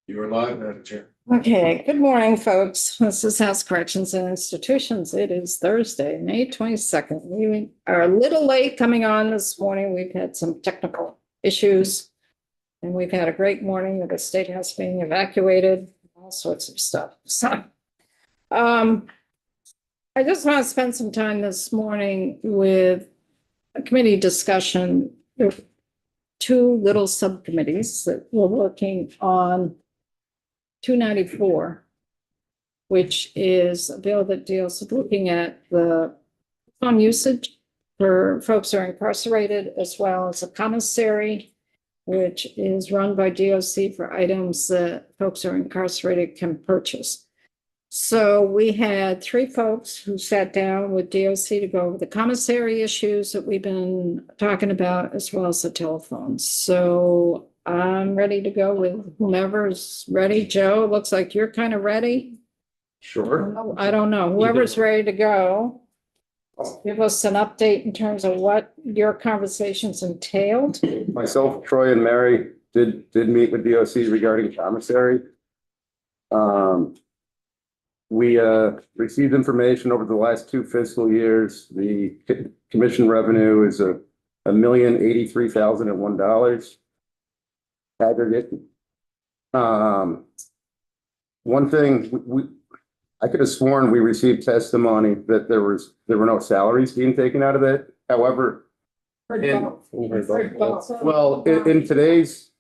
You are live, Madam Chair. Okay, good morning, folks. This is House Corrections and Institutions. It is Thursday, May 22nd. We are a little late coming on this morning. We've had some technical issues. And we've had a great morning with the State House being evacuated, all sorts of stuff. So, I just want to spend some time this morning with a committee discussion. There are two little subcommittees that we're working on 294, which is a bill that deals with looking at the phone usage for folks who are incarcerated, as well as a commissary, which is run by DOC for items that folks who are incarcerated can purchase. So we had three folks who sat down with DOC to go over the commissary issues that we've been talking about, as well as the telephones. So I'm ready to go with whomever's ready. Joe, looks like you're kind of ready. Sure. I don't know, whoever's ready to go. Give us an update in terms of what your conversations entailed. Myself, Troy, and Mary did meet with DOC regarding commissary. We received information over the last two fiscal years. The commission revenue is $1,083,001 aggregate. One thing I could have sworn we received testimony that there were no salaries being taken out of it. However, in today's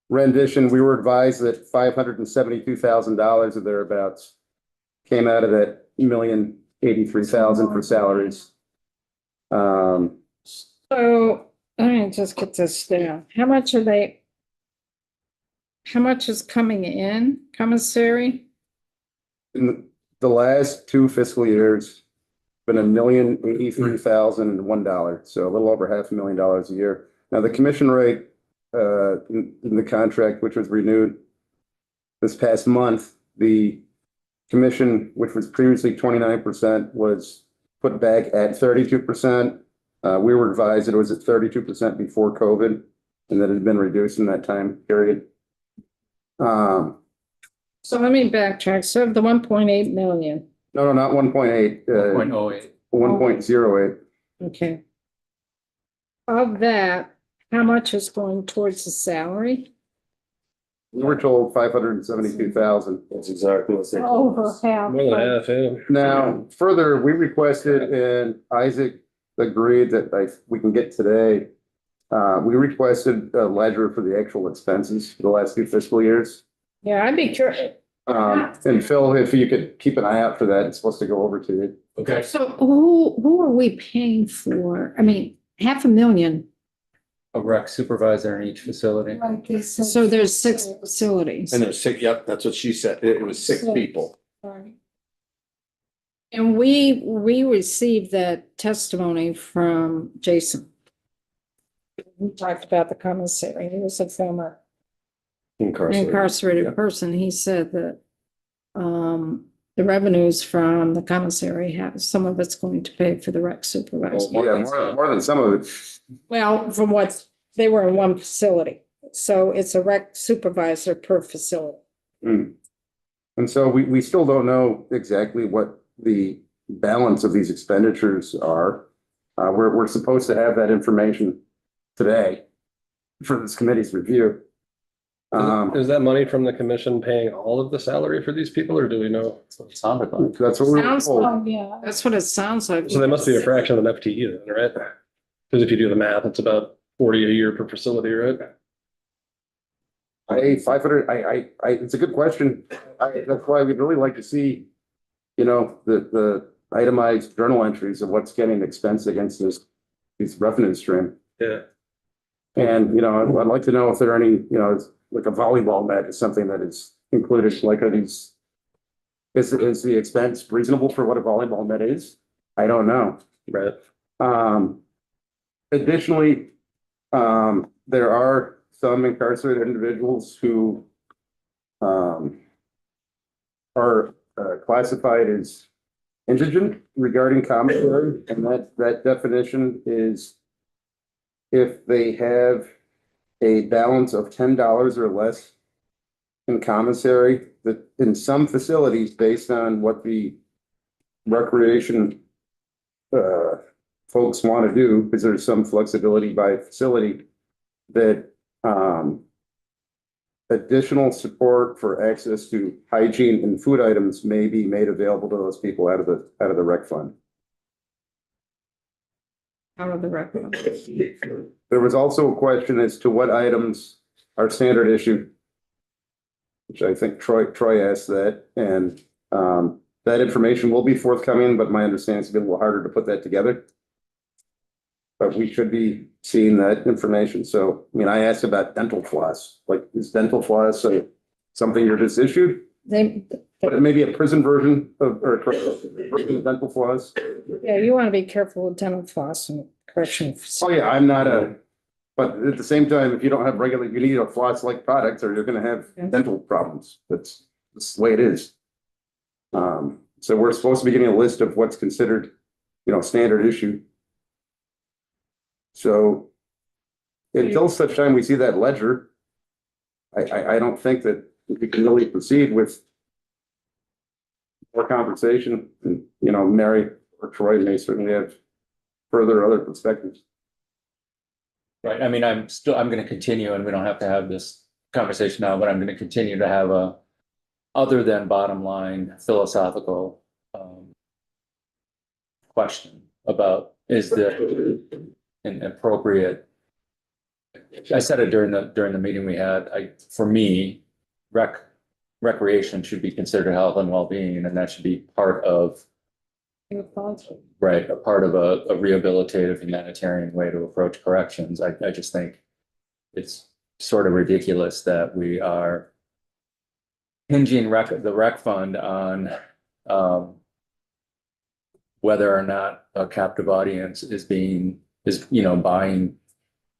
rendition, we were advised that $572,000 or thereabouts came out of that $1,083,000 for salaries. So let me just get this down. How much is coming in commissary? In the last two fiscal years, been $1,083,001, so a little over $500,000 a year. Now, the commission rate in the contract, which was renewed this past month, the commission, which was previously 29%, was put back at 32%. We were advised that it was at 32% before COVID, and that it had been reduced in that time period. So let me backtrack. So of the 1.8 million. No, not 1.8. 1.08. 1.08. Okay. Of that, how much is going towards the salary? We were told 572,000. That's exactly what they. Over half. More than half, yeah. Now, further, we requested, and Isaac agreed that we can get today. We requested a ledger for the actual expenses for the last two fiscal years. Yeah, I'd be curious. And Phil, if you could keep an eye out for that, it's supposed to go over to you. Okay. So who are we paying for? I mean, $500,000. A rec supervisor in each facility. So there's 6 facilities. And there's six, yep, that's what she said. It was six people. And we received that testimony from Jason. We talked about the commissary. He was a former incarcerated person. He said that the revenues from the commissary some of it's going to pay for the rec supervisor. Yeah, more than some of it. Well, from what they were in one facility. So it's a rec supervisor per facility. And so we still don't know exactly what the balance of these expenditures are. We're supposed to have that information today for this committee's review. Is that money from the commission paying all of the salary for these people, or do we know? That's what we were Sounds told. like, yeah, that's what it sounds like. So they must be a fraction of an FTE then, right? Because if you do the math, it's about 40 a year per facility, right? 500, it's a good question. That's why we'd really like to see, the itemized journal entries of what's getting expensed against these revenue stream. Yeah. And, I'd like to know if there are any, like a volleyball net is something that is included, like is the expense reasonable for what a volleyball net is? I don't know. Right. Additionally, there are some incarcerated individuals who are classified as indigent regarding commissary, and that definition is if they have a balance of $10 or less and commissary that in some facilities, based on what the recreation folks want to do, because there's some flexibility by facility, that additional support for access to hygiene and food items may be made available to those people out of the rec fund. Out of the record. There was also a question as to what items are standard issue, which I think Troy asked that, and that information will be forthcoming, but my understanding is a little harder to put that together. But we should be seeing that information. So, I mean, I asked about dental floss, like is dental floss something you're just issued? They, But it may be a prison version or version of dental floss. yeah, you want to be careful with dental floss and correction. Oh, yeah, I'm not but at the same time, if you don't have regular, you need a floss-like product or you're gonna have dental problems. That's the way it is. So we're supposed to be getting a list of what's considered, standard issue. So until such time we see that ledger, I don't think that we can really proceed with more conversation. And, Mary or Troy may certainly have further other perspectives. Right, I mean, I'm gonna continue, and we don't have to have this conversation now, but I'm gonna continue to have a other than bottom line philosophical question about is the an appropriate. I said it during the meeting we had, for me, recreation should be considered health and well-being, and that should be part of, right, a part of a rehabilitative humanitarian way to approach corrections. I just think it's sort of ridiculous that we are hinging the rec fund on whether or not a captive audience is buying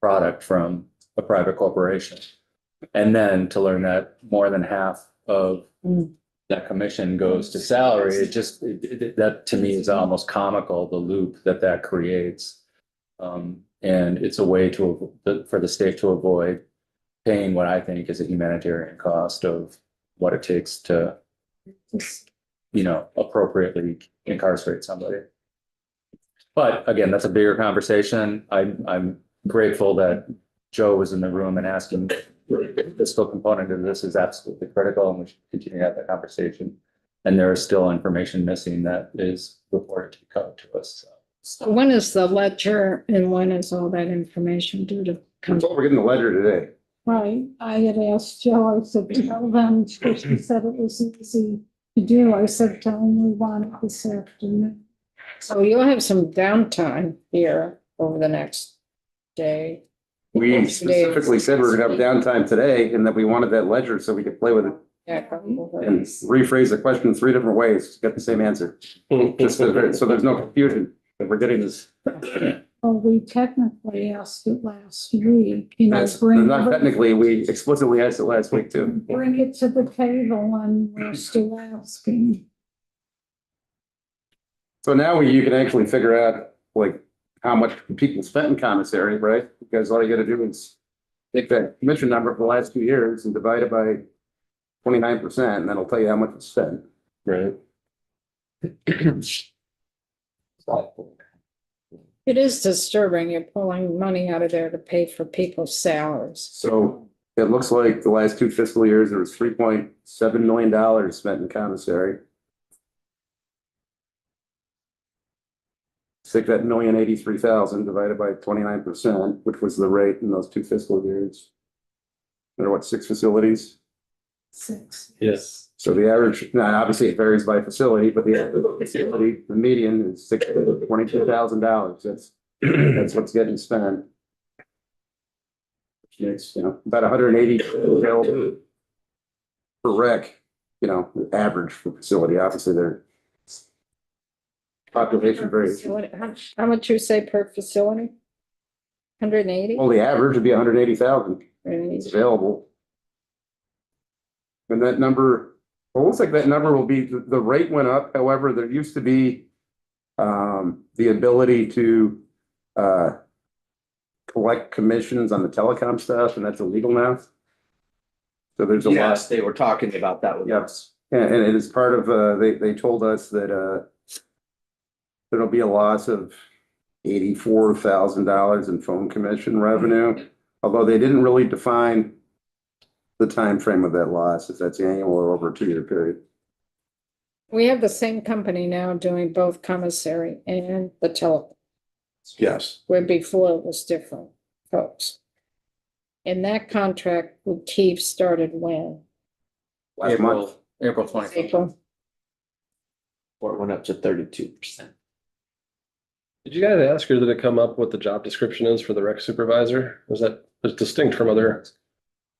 product from a private corporation. And then to learn that more than half of that commission goes to salary, that to me is almost comical, the loop that creates. And it's a way for the state to avoid paying what I think is a humanitarian cost of what it takes to, appropriately incarcerate somebody. But again, that's a bigger conversation. I'm grateful that Joe was in the room and asking. The fiscal component of this is absolutely critical, and we should continue to have that conversation. And there is still information missing that is reported to come to us. So when is the ledger and when is all that information due to come? So we're getting the ledger today. Right, I had asked Joe, I said, tell them, because she said it was easy to do. I said, tell them we want it this afternoon. So you'll have some downtime here over the next day. We specifically said we were gonna have downtime today and that we wanted that ledger so we could play with it Yeah, and rephrase the question 3 different ways to get the same answer. Just so there's no confusion that we're getting this. Well, we technically asked it last week, bring Not technically, we explicitly asked it last week too. bring it to the table and we're still asking. So now you can actually figure out like how much people spent in commissary, right? Because all you gotta do is take that commission number for the last 2 years and divide it by 29%, and that'll tell you how much was spent. Right. It is disturbing. You're pulling money out of there to pay for people's salaries. So it looks like the last 2 fiscal years, there was $3.7 million spent in commissary. Take that $1,083,000 divided by 29%, which was the rate in those 2 fiscal years. There are what, 6 facilities? 6. Yes. So the average, now obviously it varies by facility, but the average facility, the median is $22,000. That's what's getting spent. Which makes, about 180 available per rec, average for facility. Obviously they're population varies. How much you say per facility? 180? Well, the average would be 180,000 available. And that number, it looks like that number will be, the rate went up. However, there used to be the ability to collect commissions on the telecom stuff, and that's illegal now. So there's a lot. Yes, they were talking about that with Yep. us. And it is part of, they told us that, there'll be a loss of $84,000 in phone commission revenue. Although they didn't really define the time frame of that loss, if that's annual or over a 2-year period. We have the same company now doing both commissary and the telephone, Yes. where before it was different folks. And that contract with Keefe started when? Last month. April 25th. April. Or it went up to 32%. Did you guys ask or did it come up what the job description is for the rec supervisor? Is that is distinct from other,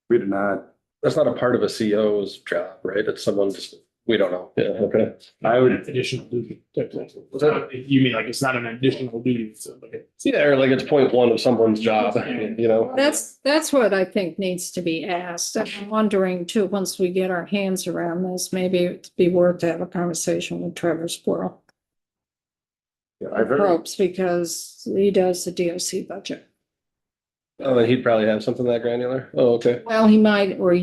We did not. that's not a part of a CO's job, right? It's someone just, we don't know. Yeah, okay. I would, Additional duty. You mean like it's not an additional duty, so like. Yeah, or like it's point one of someone's job, you know? That's what I think needs to be asked. I'm wondering too, once we get our hands around this, maybe it'd be worth to have a conversation with Trevor Squirrel. yeah, I've heard, Probes, because he does the DOC budget. Oh, and he'd probably have something that granular. Oh, okay. Well, he might, or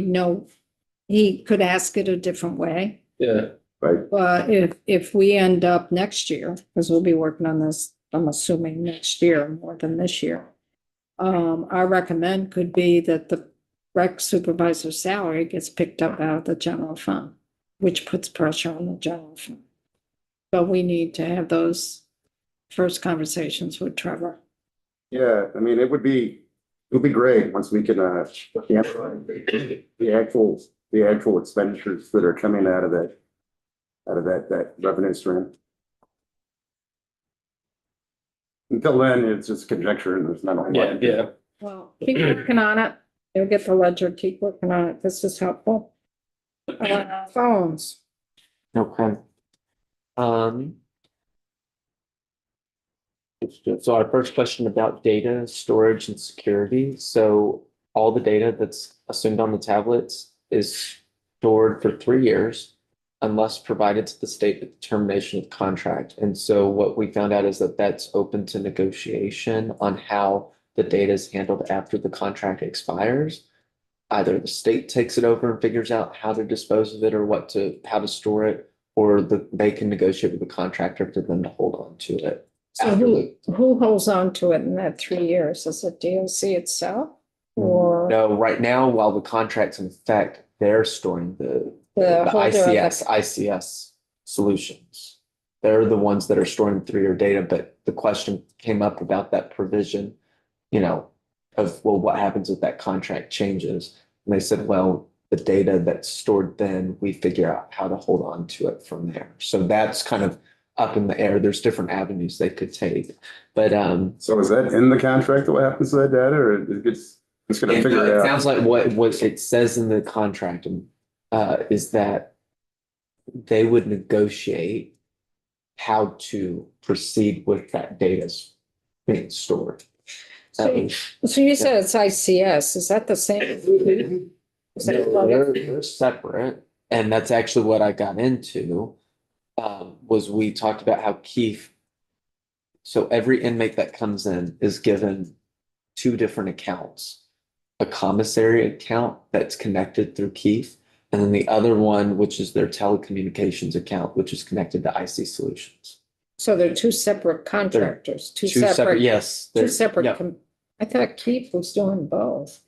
he could ask it a different way. Yeah. right, But if we end up next year, because we'll be working on this, I'm assuming next year more than this year. Our recommend could be that the rec supervisor salary gets picked up out of the general fund, which puts pressure on the general fund. But we need to have those first conversations with Trevor. yeah, I mean, it would be great once we can, the actual expenditures that are coming out of that revenue stream. Until then, it's just conjecture and there's not a whole lot. Yeah. Well, keep working on it. You'll get the ledger, keep working on it. This is helpful. Phones. Okay. So our first question about data storage and security. So all the data that's assumed on the tablets is stored for 3 years unless provided to the state at the termination of the contract. And so what we found out is that that's open to negotiation on how the data is handled after the contract expires. Either the state takes it over and figures out how to dispose of it or how to store it, or they can negotiate with the contractor for them to hold on to it. So who holds on to it in that 3 years? Is it DOC itself? Or No, right now, while the contract's in effect, they're storing the holder of the- ICS solutions. They're the ones that are storing 3-year data, but the question came up about that provision, of, well, what happens if that contract changes? And they said, well, the data that's stored then, we figure out how to hold on to it from there. So that's kind of up in the air. There's different avenues they could take, but So is that in the contract, what happens to that data, or it gets, it's gonna figure it out? sounds like what it says in the contract is that they would negotiate how to proceed with that data being stored. So you said it's ICS. Is that the same? Is that They're separate, and that's actually what I got into. Was we talked about how Keefe. So every inmate that comes in is given 2 different accounts. A commissary account that's connected through Keefe, and then the other one, which is their telecommunications account, which is connected to IC Solutions. So they're 2 separate contractors, two Two separate, separate, yes. 2 they're- separate. yeah. I thought Keith was doing both.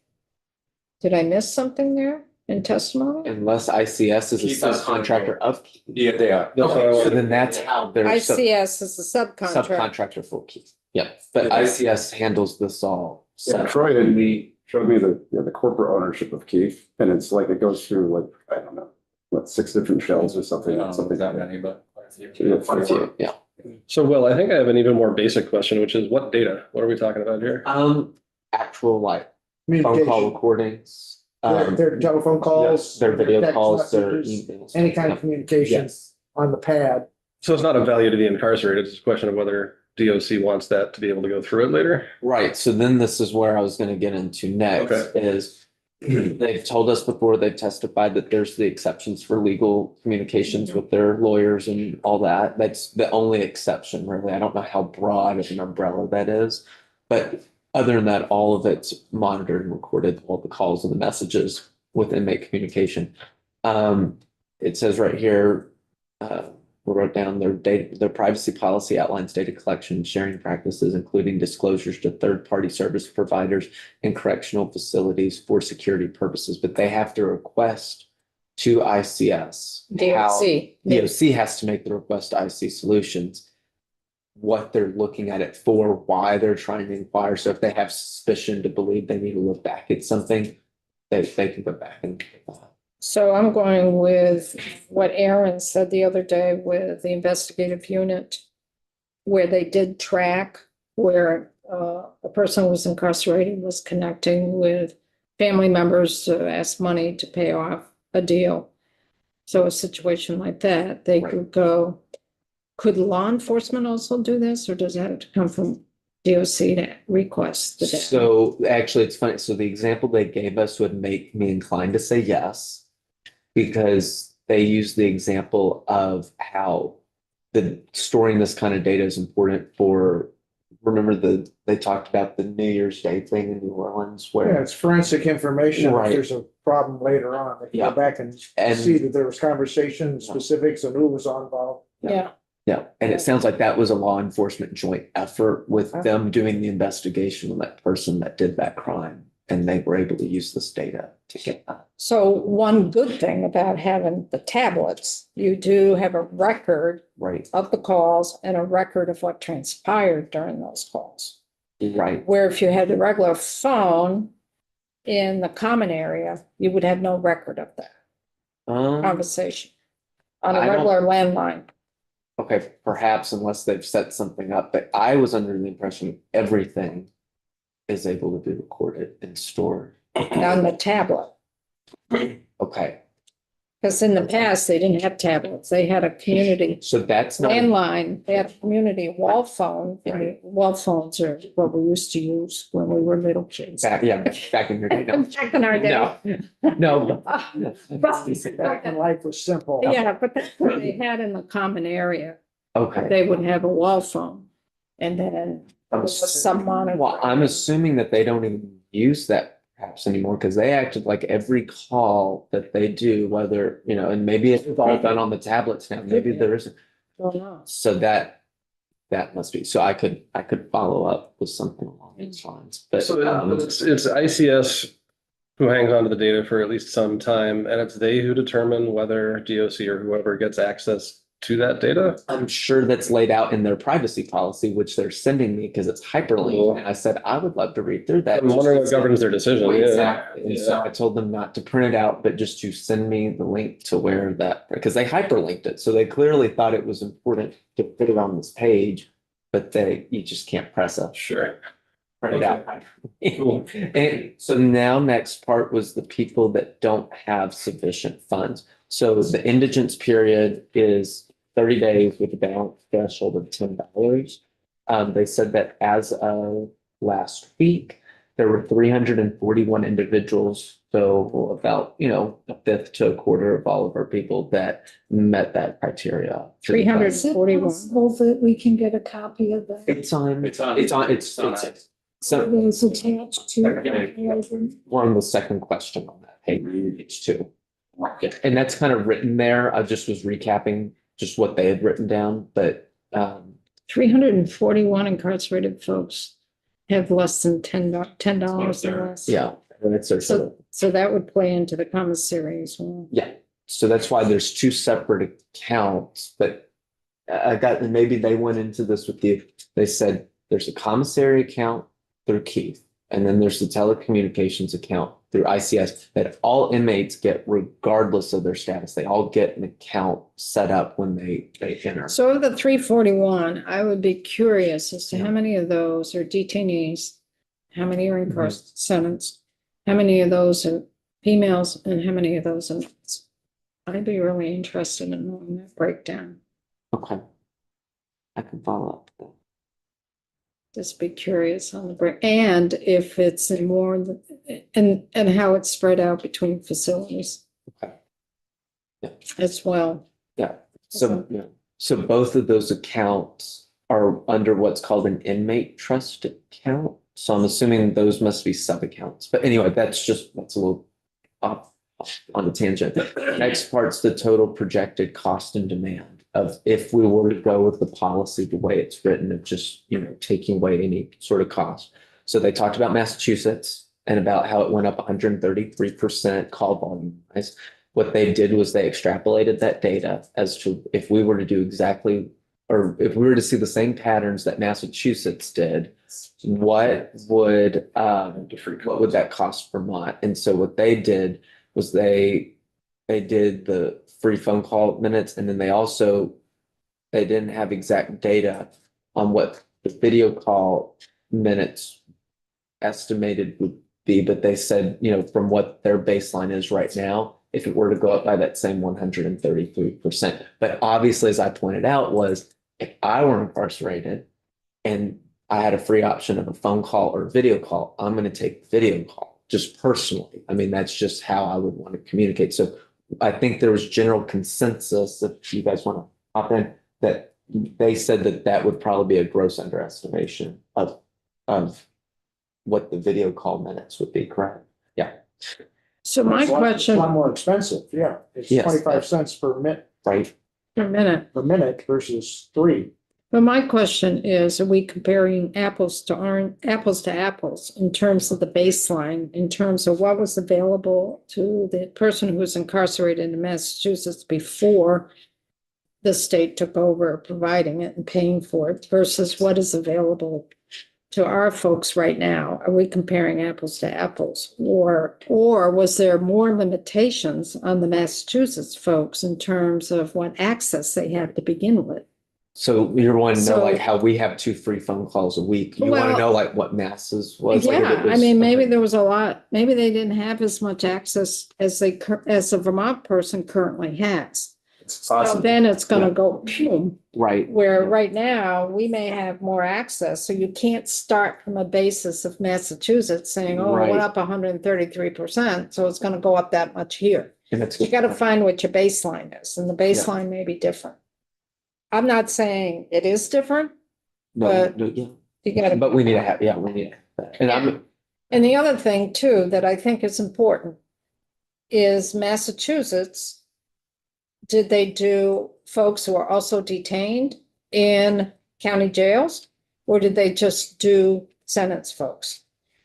Did I miss something there in testimony? Unless ICS is a Keefe is doing subcontractor of Keefe. Yeah, they are. So then that's how they're ICS is the subcontract. subcontractor for Keefe. Yeah, but ICS handles this all. Yeah, Troy and me showed me the corporate ownership of Keefe, and it's like, it goes through like, I don't know, 6 different shells or something, something That like that. many, but quite a few. Yeah, quite a few. Yeah. So, Will, I think I have an even more basic question, which is what data? What are we talking about here? Actual like phone call Communication, recordings. their telephone calls. Their video text calls, their messages, emails. Any kind Yeah. of communications on the pad. So it's not a value to the incarcerated. It's a question of whether DOC wants that to be able to go through it later. Right, so then this is where I was gonna get into next, Okay. is they've told us before, they've testified that there's the exceptions for legal communications with their lawyers and all that. That's the only exception, really. I don't know how broad of an umbrella that is. But other than that, all of it's monitored and recorded, all the calls and the messages with inmate communication. It says right here, we wrote down their privacy policy outlines data collection and sharing practices, including disclosures to third-party service providers and correctional facilities for security purposes, but they have to request to ICS. DOC. DOC has to make the request to IC Solutions, what they're looking at it for, why they're trying to inquire. So if they have suspicion to believe they need to look back at something, they can go back and. So I'm going with what Aaron said the other day with the investigative unit, where they did track where a person who was incarcerated was connecting with family members to ask money to pay off a deal. So a situation like that, they could go, could law enforcement also do this, or does it have to come from DOC to request the data? So actually, it's funny. So the example they gave us would make me inclined to say yes, because they use the example of how storing this kind of data is important for, remember they talked about the New Year's Day thing in New Orleans Yeah, where, it's forensic information. If Right. there's a problem later on, they can Yeah. go back and And- see that there was conversation, specifics, and who was involved. Yeah, yeah, and it sounds like that was a law enforcement joint effort with Okay. them doing the investigation on that person that did that crime. And they were able to use this data to get that. so one good thing about having the tablets, you do have a record Right, of the calls and a record of what transpired during those calls. right. Where if you had the regular phone in the common area, you would have no record of that conversation on a I don't- regular landline. Okay, perhaps unless they've set something up, but I was under the impression everything is able to be recorded and stored. On the tablet. Okay, Because in the past, they didn't have tablets. They had a community so that's not, landline. They had a community wall phone. And wall phones are what we used to use when we were little kids. back in your day. No. Back in our day. No, Back when life was simple. Yeah, but that's what they had in the common area. Okay. They would have a wall phone. And then there was some monitor. Well, I'm assuming that they don't even use that perhaps anymore because they acted like every call that they do, whether, and maybe it's all done on the tablets now, maybe there isn't. Oh, no. So that must be, so I could follow up with something along those lines, but. So it's ICS who hangs on to the data for at least some time, and it's they who determine whether DOC or whoever gets access to that data. I'm sure that's laid out in their privacy policy, which they're sending me because it's hyperlinked. Cool. And I said, I would love to read through that. I'm wondering what governs their decision. Yeah. Exactly. And so I told them not to print it out, but just to send me the link to where that, because they hyperlinked it. So they clearly thought it was important to put it on this page, but you just can't press a Sure. print it out. Cool. And so now next part was the people that don't have sufficient funds. So the indigence period is 30 days with a balance threshold of $10. They said that as of last week, there were 341 individuals. So about, a fifth to a quarter of all of our people that met that criteria. 300. Is it 41. possible that we can get a copy of that? It's on. It's on. So It is attached to. we're on the second question on that page 2. And that's kind of written there. I just was recapping just what they had written down, but 341 incarcerated folks have less than $10 or less. yeah. And it's So that would play into the commissary as well. yeah. So that's why there's 2 separate accounts, but maybe they went into this with they said there's a commissary account through Keith, and then there's the telecommunications account through ICS that all inmates get regardless of their status. They all get an account set up when they enter. So of the 341, I would be curious as to how many of those are detainees, how many are incarcerated, sentenced, how many of those are females, and how many of those are males. I'd be really interested in knowing that breakdown. Okay. I can follow up with that. Just be curious on the break, and if it's in more, and how it's spread out between facilities. Okay. Yeah. As well. Yeah. So both of those accounts are under what's called an inmate trust account. So I'm assuming those must be sub accounts. But anyway, that's a little off on the tangent. Next part's the total projected cost and demand of if we were to go with the policy, the way it's written of just, taking away any sort of cost. So they talked about Massachusetts and about how it went up 133% call volume wise. What they did was they extrapolated that data as to if we were to do exactly, or if we were to see the same patterns that Massachusetts did, what would that cost Vermont? And so what they did was they did the free phone call minutes, and then they didn't have exact data on what the video call minutes estimated would be, but they said, from what their baseline is right now, if it were to go up by that same 133%. But obviously, as I pointed out, was if I were incarcerated and I had a free option of a phone call or video call, I'm going to take video call just personally. I mean, that's just how I would want to communicate. So I think there was general consensus, if you guys want to hop in, that they said that would probably be a gross underestimation of what the video call minutes would be, correct? Yeah. So my It's a lot- question It's a lot more expensive, yeah. It's Yes. 25 cents per Right. per minute. versus 3. But my question is, are we comparing apples to apples in terms of the baseline, in terms of what was available to the person who was incarcerated in Massachusetts before the state took over providing it and paying for it versus what is available to our folks right now? Are we comparing apples to apples? Or was there more limitations on the Massachusetts folks in terms of what access they had to begin with? So you're wanting to know So- like how we have 2 free phone calls a week. You want to Well- know like what masses was? like, if Yeah, it I was- mean, maybe okay. there was a lot, maybe they didn't have as much access as as a Vermont person currently has. It's So possible. then it's gonna go boom, Right. where right now we may have more access, so you can't start from a basis of Massachusetts saying, oh, it Right. went up 133%, so it's gonna go up that much here. And it's You gotta find what your baseline is, and the baseline may be different. I'm not saying it is different, but- yeah. you gotta. But we need to have, we need to have that. And And the other thing too, that I think is important is Massachusetts. Did they do folks who are also detained in county jails? Or did they just do sentence folks?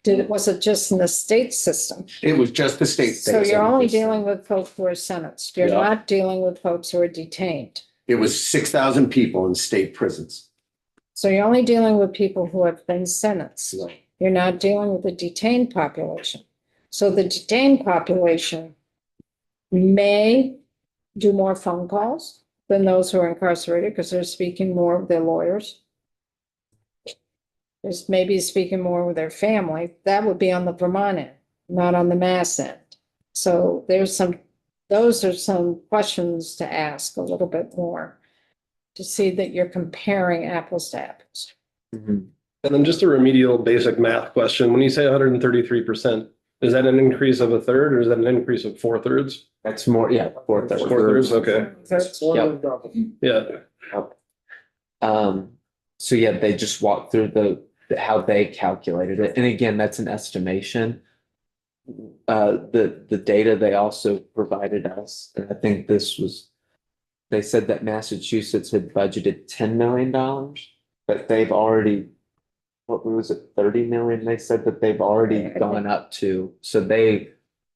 Was it just in the state system? It was just the state. So you're only dealing with folks who are sentenced. You're Yeah. not dealing with folks who are detained. It was 6,000 people in state prisons. So you're only dealing with people who have been sentenced. You're not dealing with the detained population. So the detained population may do more phone calls than those who are incarcerated because they're speaking more with their lawyers. There's maybe speaking more with their family. That would be on the Vermont end, not on the Mass end. So those are some questions to ask a little bit more to see that you're comparing apples to apples. Mhm. And then just a remedial basic math question. When you say 133%, is that an increase of a third or is that an increase of 4/3? that's more, yeah, 4/3. 4/3, okay. That's- More Yep. than double. Yeah. So yeah, they just walked through how they calculated it. And again, that's an estimation. The data they also provided us, and I think they said that Massachusetts had budgeted $10 million, but they've already, what was it, 30 million? They said that they've already gone up to, so they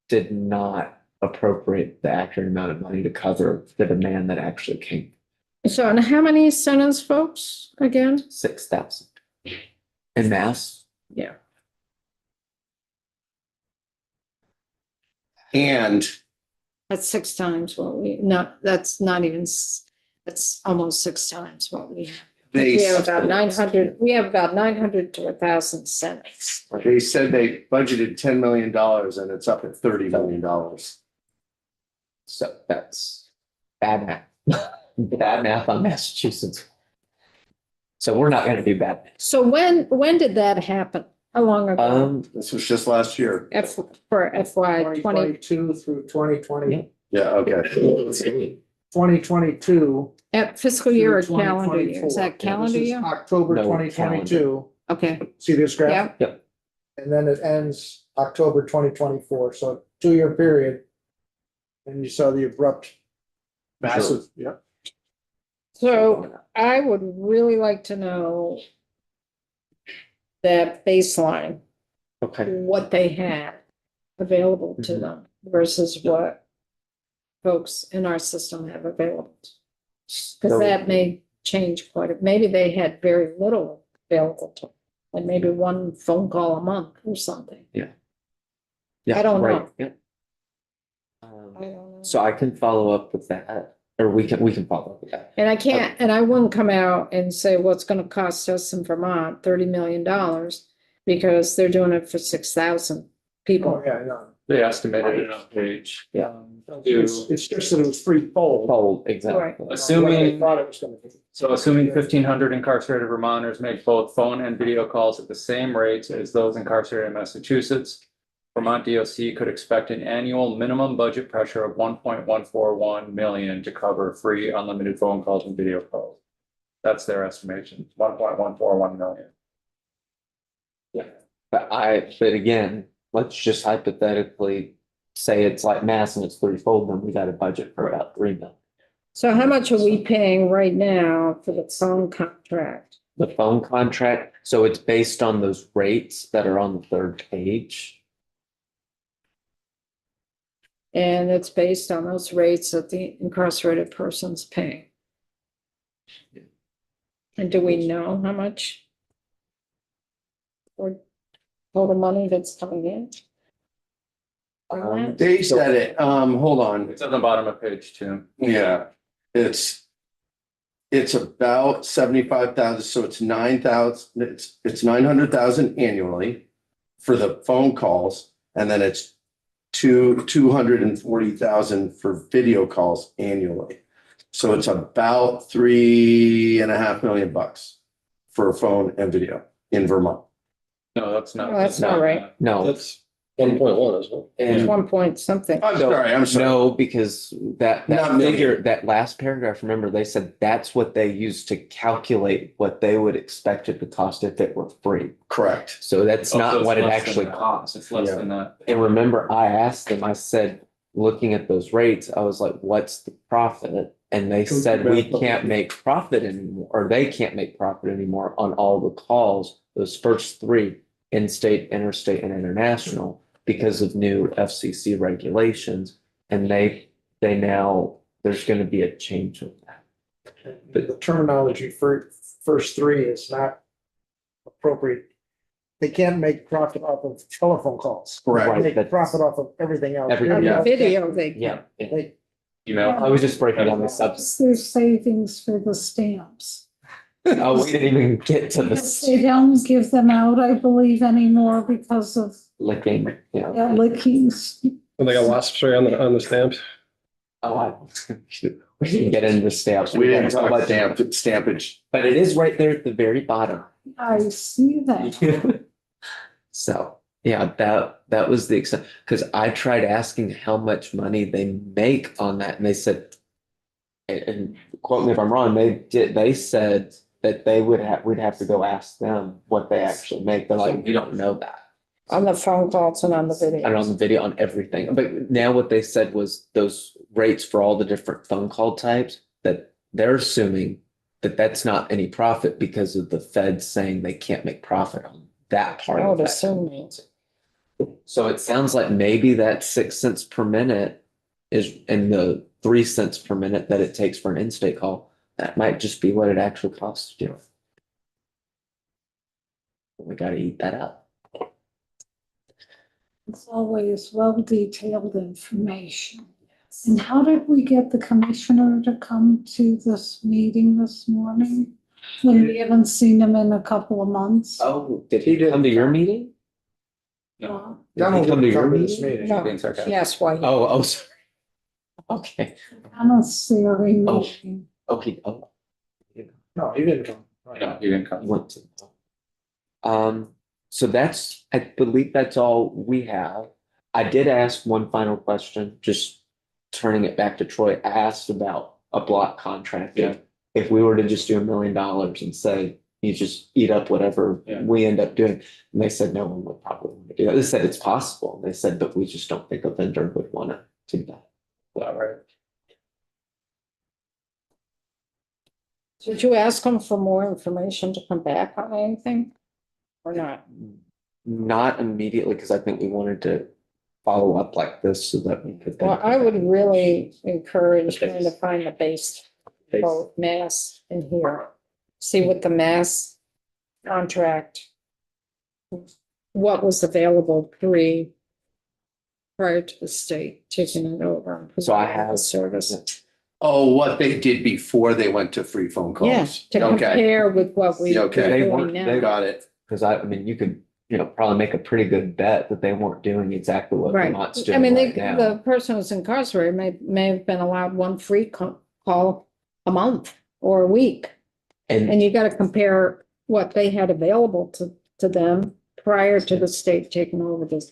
did not appropriate the accurate amount of money to cover the demand that actually came. So, and how many sentence folks again? 6,000 in Mass. Yeah. And That's 6 times what that's not even, that's almost 6 times what we have. they, We have about 900 to 1,000 sentences. they said they budgeted $10 million and it's up at $30 million. So that's bad math. Bad math on Massachusetts. So we're not gonna do bad. math. So when did that happen? How long ago? This was just last year. For FY 20, 2022 through 2020. Yeah, okay. 2022. at fiscal year or through calendar year? Is 2024. that calendar This is year? October No, 2022. Okay, See this graph? yeah, And then it ends October 2024. So 2-year period. And you saw the abrupt, massive, yeah. So I would really like to know that baseline, Okay, what they had available to them versus what folks in our system have available. Because So- that may change quite a, maybe they had very little available to them, like maybe one phone call a month or something. yeah. I don't right, know. Yeah. I don't know. So I can follow up with that, or we can follow up with that. And I can't, and I wouldn't come out and say, well, it's gonna cost us in Vermont $30 million because they're doing it for 6,000 people. Oh, yeah, no. They estimated it on page. Yeah. It's just that it was threefold. Fold, Right. exactly. What they Assuming, thought it was gonna be. so assuming 1,500 incarcerated Vermonters make both phone and video calls at the same rates as those incarcerated in Massachusetts, Vermont DOC could expect an annual minimum budget pressure of 1.141 million to cover free unlimited phone calls and video calls. That's their estimation, 1.141 million. But again, let's just hypothetically say it's like mass and it's threefold, then we got a budget for about 3 million. So how much are we paying right now for the phone contract? The phone contract, so it's based on those rates that are on the third page. And it's based on those rates that the incarcerated person's paying. And do we know how much? Or total money that's coming in? On that? They said it, hold on, It's at the bottom of page 2. yeah, it's about 75,000, so it's 9,000, it's 900,000 annually for the phone calls, and then it's 240,000 for video calls annually. So it's about $3.5 million for a phone and video in Vermont. No, that's not. No, that's not right. No, That's 1.1, isn't it? It's and 1 point something. I'm sorry. no, because that Not million. figure, that last paragraph, remember, they said that's what they used to calculate what they would expect it to cost if it were free. Correct. So that's Oh, so not it's what it less than actually that. costs. It's less Yeah. than that. And remember, I asked them, I said, looking at those rates, I was like, what's the profit? And they said, we can't make profit anymore, or they can't make profit anymore on all the calls, those first 3, in-state, interstate, and international, because of new FCC regulations. And they now, there's gonna be a change with that. But the terminology for first 3 is not appropriate. They can't make profit off of telephone calls. Correct. They Right, make that's- profit off of everything else. Everything On the else. video, they. Yeah, They, Email. I was just breaking down the subs. There's savings for the stamps. Oh, we didn't even get to Because They the don't give them out, I believe, anymore because of licking, you know. lickings. And they got wasps right on the stamps. Oh, we didn't get into the stamps. We didn't got so talk much- stampage. But it is right there at the very bottom. I see that. So, yeah, that was the extent, because I tried asking how much money they make on that, and they said, and quote me if I'm wrong, they said that we'd have to go ask them what they actually make. They're like, we don't know that. On the phone calls and on the video. And on the video, on everything. But now what they said was those rates for all the different phone call types, that they're assuming that that's not any profit because of the feds saying they can't make profit on that part I of would that. assume. So it sounds like maybe that 6 cents per minute is in the 3 cents per minute that it takes for an in-state call. That might just be what it actually costs to do it. We gotta eat that up. It's always well-detailed information. And how did we get the commissioner to come to this meeting this morning? When we haven't seen him in a couple of months? Oh, did he come to your meeting? Uh, Did he come to your this meeting? meeting. No. Being sarcastic. Yes, why? Oh, sorry. Okay, Commissary Oh. meeting. okay, No, he didn't come. No, he didn't I come. went to. So that's, I believe that's all we have. I did ask one final question, just turning it back to Troy. I asked about a block contract. Yeah. If we were to just do $1 million and say, you just eat up whatever Yeah. we end up doing. And they said, no one would probably want to do that. They said it's possible. They said, but we just don't think a vendor would want to do that. All right. Did you ask them for more information to come back on anything? Or not? Not immediately, because I think we wanted to follow up like this so that we could. Well, I would really encourage trying to find the base, both mass in here. See what the mass contract, what was available prior to the state taking it over. So I have service. Oh, what they did before they went to free phone calls? Yeah, to Okay, compare with what we are Okay. They doing weren't- now. they got it. Because I mean, you could, probably make a pretty good bet that they weren't doing exactly what Right. Vermont's I mean, doing right now. the person who's incarcerated may have been allowed one free call a month or a week. And And you gotta compare what they had available to them prior to the state taking over this.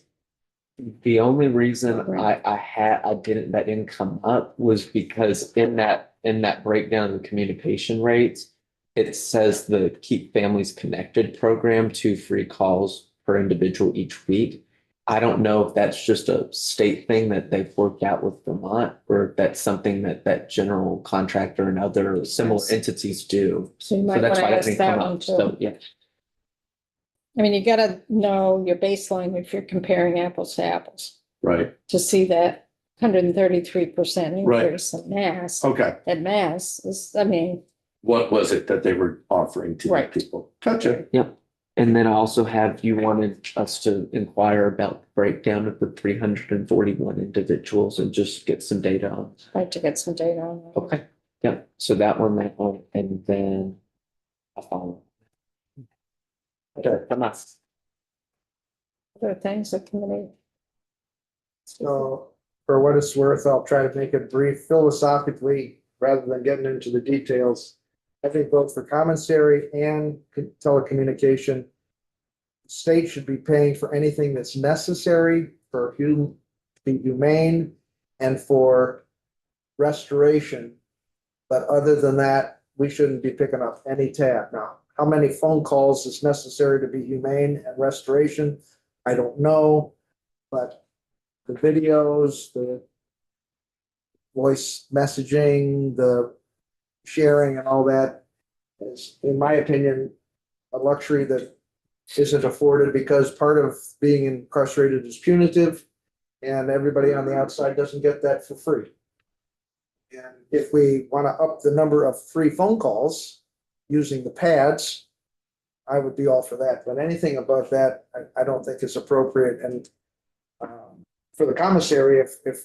the only reason Right. that didn't come up was because in that breakdown of the communication rates, it says the Keep Families Connected program, 2 free calls per individual each week. I don't know if that's just a state thing that they've worked out with Vermont, or if that's something that general contractor and other similar Yes. entities do. So you So might that's wanna why that ask didn't that come one up. So, too. yeah. I mean, you gotta know your baseline if you're comparing apples to apples Right, to see that 133% Right. increase in mass. okay. And mass is, I mean, What was it that they were offering to the Right. people? Gotcha. Yep. And then I also have, you wanted us to inquire about the breakdown of the 341 individuals and just get some data on. like to get some data on that. Okay. Yep. So that one, and then I'll follow. Okay, come on. Other things that committee. So for what it's worth, I'll try to make it brief philosophically, rather than getting into the details. I think both for commissary and telecommunication, state should be paying for anything that's necessary for be humane and for restoration. But other than that, we shouldn't be picking up any tab. Now, how many phone calls is necessary to be humane and restoration? I don't know, but the videos, the voice messaging, the sharing and all that is, in my opinion, a luxury that isn't afforded, because part of being incarcerated is punitive, and everybody on the outside doesn't get that for free. And if we want to up the number of free phone calls using the pads, I would be all for that. But anything above that, I don't think is appropriate. And for the commissary, if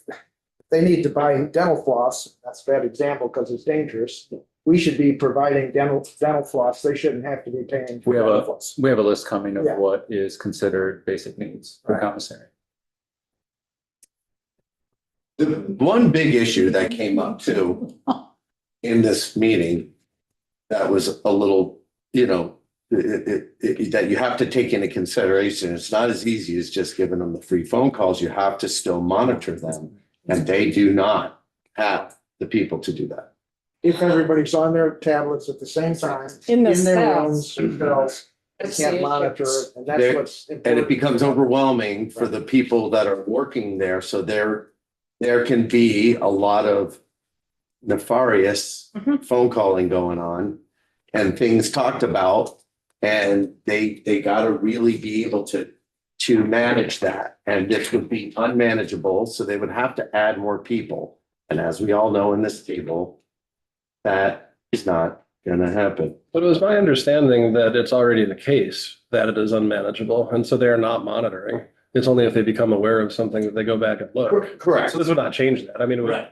they need to buy dental floss, that's a bad example because it's dangerous. We should be providing dental floss. They shouldn't have to be paying for We have dental a, floss. we have a list coming of Yeah. what is considered basic needs for Right. commissary. The one big issue that came up too in this meeting that was a little, that you have to take into consideration, it's not as easy as just giving them the free phone calls. You have to still monitor them, and they do not have the people to do that. If everybody's on their tablets at the same time, In the in their cells. rooms, themselves, they That's the can't issue. monitor it, and that's There- what's And it important. becomes overwhelming for the people that are working there, so there can be a lot of nefarious Mhm. phone calling going on and things talked about, and they gotta really be able to manage that, and this would be unmanageable, so they would have to add more people. And as we all know in this table, that is not gonna happen. But it was my understanding that it's already the case that it is unmanageable, and so they're not monitoring. It's only if they become aware of something that they go back and look. Correct. So this would not change that. I mean, it would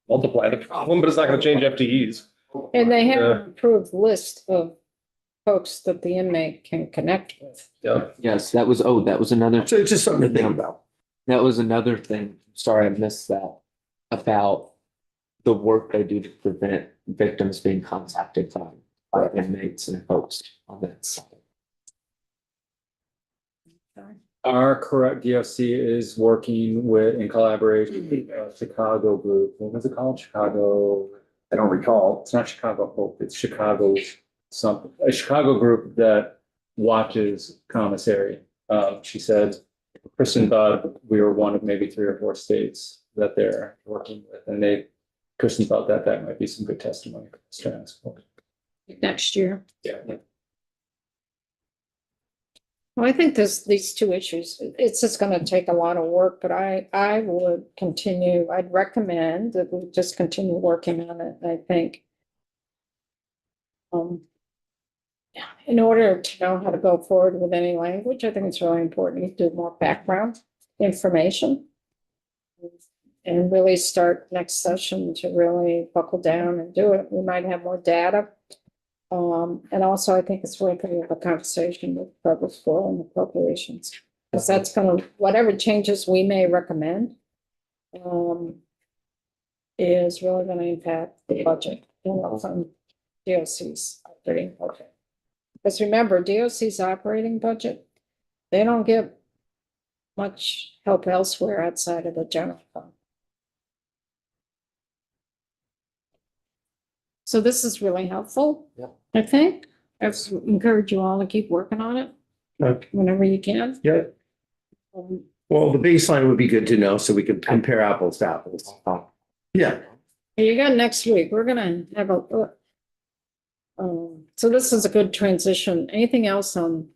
multiply the problem, but it's not gonna change FTEs. And they have Yeah. an approved list of folks that the inmate can connect with. Yeah. Yes, that was another. So it's just something to think about. That was another thing, sorry, I missed that, about the work they do to prevent victims being contacted by inmates and folks on that side. Our correct DFC is working with, in collaboration with Chicago group. What was it called? Chicago, I don't recall. It's not Chicago Hope, it's Chicago something, a Chicago group that watches commissary. She said, Kristen thought we were one of maybe 3 or 4 states that they're working with, and Kristen thought that that might be some good testimony for this transport. Next year. Yeah. Well, I think these two issues, it's just gonna take a lot of work, but I would continue, I'd recommend that we just continue working on it, I think. Yeah, in order to know how to go forward with any language, I think it's really important to do more background information. And really start next session to really buckle down and do it. We might have more data. And also I think it's really good to have a conversation with public school and appropriations. Because that's gonna, whatever changes we may recommend, is really gonna impact the budget, from DOC's operating budget. Because remember, DOC's operating budget, they don't get much help elsewhere outside of the general fund. So this is really helpful. Yeah. I think. I encourage you all to keep working on it Okay. whenever you can. Yeah. Um, Well, the baseline would be good to know so we could compare apples to apples. Yeah. You got next week. We're gonna have a. So this is a good transition. Anything else on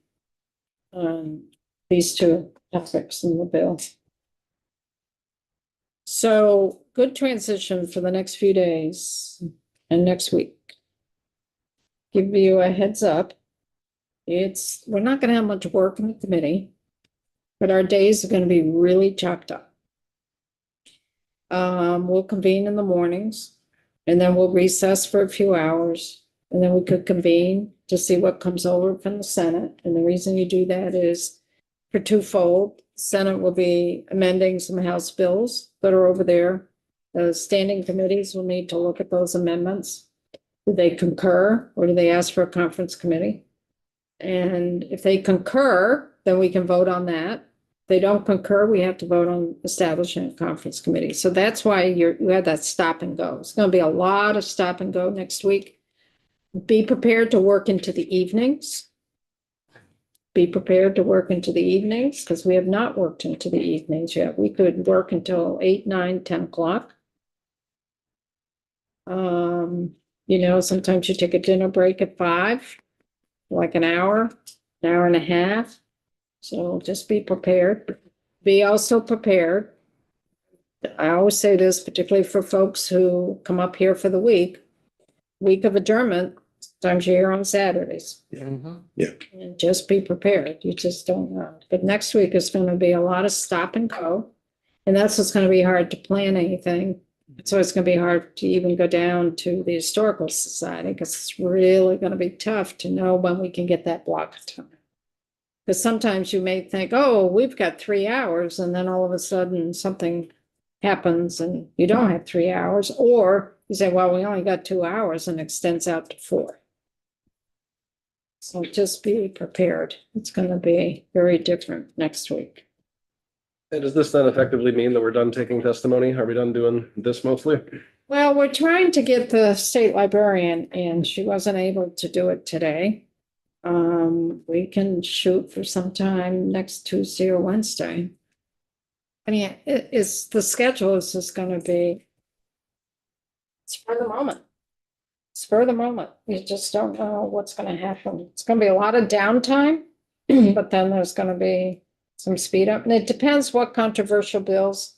these two topics in the bill? So good transition for the next few days and next week. Give you a heads up. We're not gonna have much work in the committee, but our days are gonna be really chocked up. We'll convene in the mornings and then we'll recess for a few hours. And then we could convene to see what comes over from the Senate. And the reason you do that is for twofold. Senate will be amending some House bills that are over there. The standing committees will need to look at those amendments. Do they concur or do they ask for a conference committee? And if they concur, then we can vote on that. If they don't concur, we have to vote on establishing a conference committee. So that's why you have that stop and go. It's going to be a lot of stop and go next week. Be prepared to work into the evenings. Be prepared to work into the evenings because we have not worked into the evenings yet. We could work until 8, 9, 10 o'clock. Sometimes you take a dinner break at 5, like an hour and a half. So just be prepared. Be also prepared. I always say this, particularly for folks who come up here for the week of adjournment. Sometimes you're here on Saturdays. Mhm. And just be prepared. You just don't know. But next week is going to be a lot of stop and go. And that's what's going to be hard to plan anything. So it's going to be hard to even go down to the Historical Society because it's really going to be tough to know when we can get that block of time. Because sometimes you may think, oh, we've got 3 hours, and then all of a sudden something happens and you don't have 3 hours, or you say, well, we only got 2 hours and it extends out to 4. So just be prepared. It's going to be very different next week. And does this then effectively mean that we're done taking testimony? Are we done doing this mostly? Well, we're trying to get the state librarian and she wasn't able to do it today. We can shoot for sometime next Tuesday or Wednesday. I mean, the schedule is just going to be spur of the moment. Spur of the moment. You just don't know what's going to happen. It's going to be a lot of downtime, but then there's going to be some speed up. And it depends what controversial bills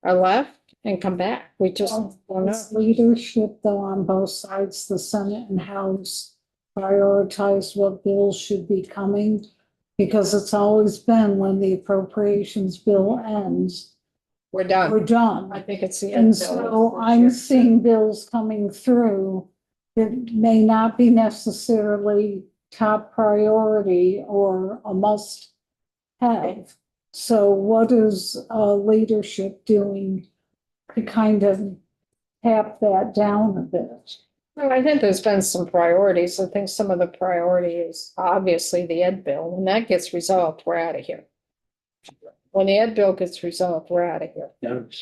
are left and come back. We just don't know. It's leadership though on both sides, the Senate and House, prioritize what bills should be coming. Because it's always been when the appropriations bill ends, We're done. we're done. I think it's the And end. so I'm seeing bills coming through that may not be necessarily top priority or a must have. So what is leadership doing to kind of tap that down a bit? Well, I think there's been some priorities. I think some of the priority is obviously the ed bill. When that gets resolved, we're out of here. When the ed bill gets resolved, we're out of here.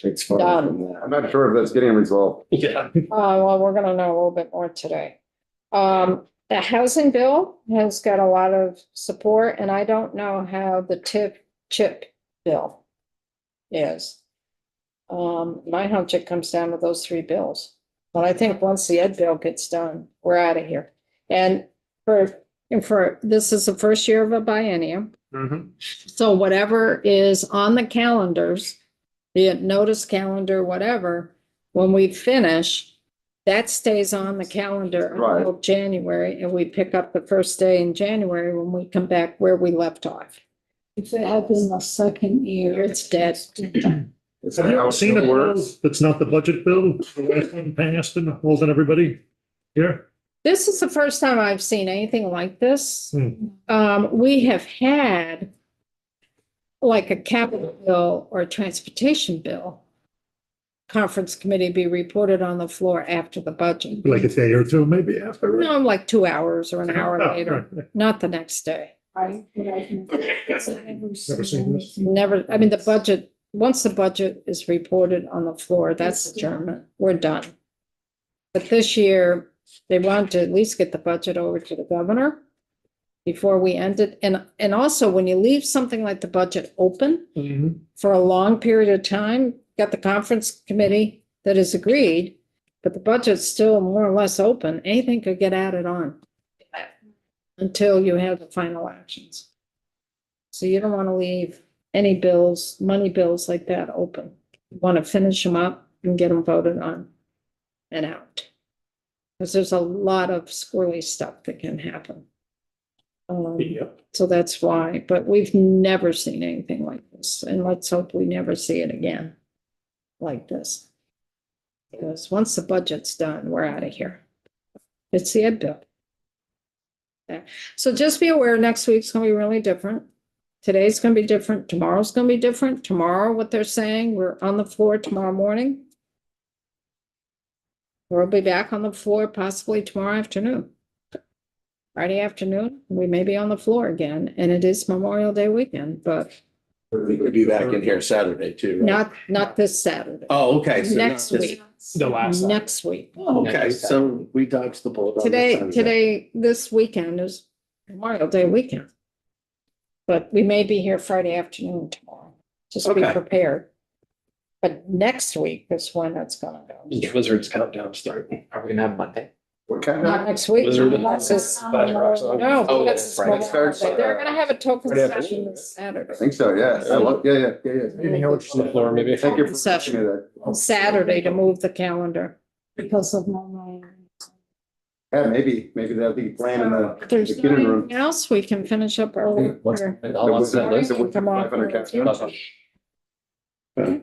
It's far Done. from that. I'm not sure if that's getting resolved. Yeah. Well, we're gonna know a little bit more today. The housing bill has got a lot of support, and I don't know how the chip bill is. My hunch, it comes down to those three bills. But I think once the ed bill gets done, we're out of here. And this is the first year of a biennium. So whatever is on the calendars, be it notice calendar, whatever, when we finish, that stays on the calendar until January, and we pick up the first day in January when we come back where we left off. If it had been the second year. It's dead. Have you ever seen a bill that's not the budget bill, the last one passed and holding everybody here? This is the first time I've seen anything like this. Hmm. We have had like a capital bill or a transportation bill. Conference committee be reported on the floor after the budget. Like a day or two, maybe after. Right? No, like 2 hours or an hour Oh, later, right. not the next day. Right, but I've never seen this. Never, I mean, the budget, once the budget is reported on the floor, that's adjournment. We're done. But this year, they wanted to at least get the budget over to the governor before we end it. And also, when you leave something like the budget open Mhm. for a long period of time, got the conference committee that has agreed, but the budget's still more or less open, anything could get added on until you have the final actions. So you don't want to leave any bills, money bills like that open. You want to finish them up and get them voted on and out. Because there's a lot of squirrely stuff that can happen. Yep. So that's why, but we've never seen anything like this, and let's hope we never see it again like this. Because once the budget's done, we're out of here. It's the ed bill. Yeah. So just be aware, next week's gonna be really different. Today's gonna be different, tomorrow's gonna be different. Tomorrow, what they're saying, we're on the floor tomorrow morning. We'll be back on the floor possibly tomorrow afternoon. Friday afternoon, we may be on the floor again, and it is Memorial Day weekend, but We could be back in here Saturday too, right? not this Saturday. Oh, okay. so not Next this- week, The last. next week. Okay, so we dodged the bullet. on this time. This weekend is Memorial Day weekend. But we may be here Friday afternoon tomorrow. Just be Okay. prepared. But next week is when it's gonna go. Wizards countdown starting. Are we gonna have Monday? What kind Not of? next week. Wizard. Unless it's- Flash Rock's on. No, Oh, because that's it's right. Memorial It starts, Day. They're gonna have a token Friday afternoon. session this Saturday. I think so, yeah. Yeah. Meeting held On the floor, maybe. Thank you for Session. mentioning that. Saturday to move the calendar. Because of my. Yeah, maybe that'll be planned in the If there's computer room. nothing else, we can finish up early. What's, or- how long's that list? Come on. 500 caps. Okay.